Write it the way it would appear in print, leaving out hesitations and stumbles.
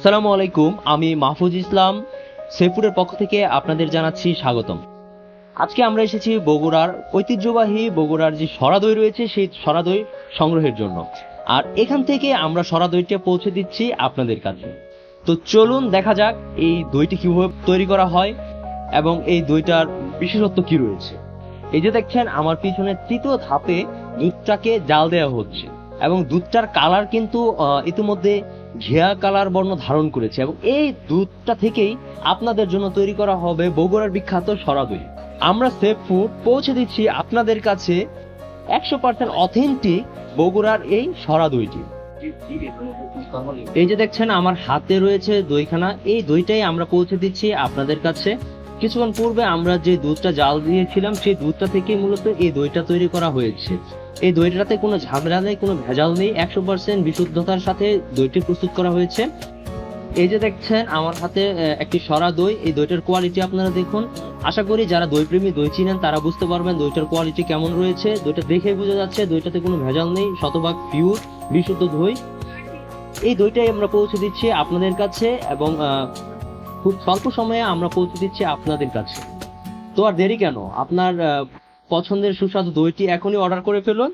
আসসালামু আলাইকুম, আমি মাহফুজ ইসলাম সেফুডের পক্ষ থেকে আপনাদের জানাচ্ছি স্বাগতম। আজকে আমরা এসেছি বগুড়ার ঐতিহ্যবাহী বগুড়ার যে সরা দই রয়েছে সেই সরা দই সংগ্রহের জন্য। আর এখান থেকে আমরা সরা দইটা পৌঁছে দিচ্ছি আপনাদের কাছে। তো চলুন দেখা যাক এই দইটি কিভাবে তৈরি করা হয় এবং এই দইটার বিশেষত্ব কি রয়েছে। এই যে দেখছেন আমার পিছনে তৃতীয় ধাপে দুধটাকে জাল দেওয়া হচ্ছে এবং দুধটার কালার কিন্তু ইতিমধ্যে ঘিয়া কালার বর্ণ ধারণ করেছে এবং এই দুধটা থেকেই আপনাদের জন্য তৈরি করা হবে বগুড়ার বিখ্যাত সরা দই। আমরা সেফ ফুড পৌঁছে দিচ্ছি আপনাদের কাছে 100% অথেন্টিক বগুড়ার এই সরা দইটি। এই যে দেখছেন আমার হাতে রয়েছে দইখানা, এই দইটাই আমরা পৌঁছে দিচ্ছি আপনাদের কাছে। কিছুক্ষণ পূর্বে আমরা যে দুধটা জাল দিয়েছিলাম সেই দুধটা থেকে মূলত এই দইটা তৈরি করা হয়েছে। এই দইটাতে কোনো ঝামেলা নেই, কোনো ভেজাল নেই, 100% বিশুদ্ধতার সাথে দইটি প্রস্তুত করা হয়েছে। এই যে দেখছেন আমার হাতে একটি সরা দই, এই দইটার কোয়ালিটি আপনারা দেখুন। আশা করি যারা দই প্রেমী, দই চিনেন তারা বুঝতে পারবেন দইটার কোয়ালিটি কেমন রয়েছে। দইটা দেখে বোঝা যাচ্ছে দইটাতে কোনো ভেজাল নেই, শতভাগ পিওর বিশুদ্ধ দই। এই দইটাই আমরা পৌঁছে দিচ্ছি আপনাদের কাছে এবং খুব স্বল্প সময়ে আমরা পৌঁছে দিচ্ছি আপনাদের কাছে। তো আর দেরি কেন, আপনার পছন্দের সুস্বাদু দইটি এখনই অর্ডার করে ফেলুন।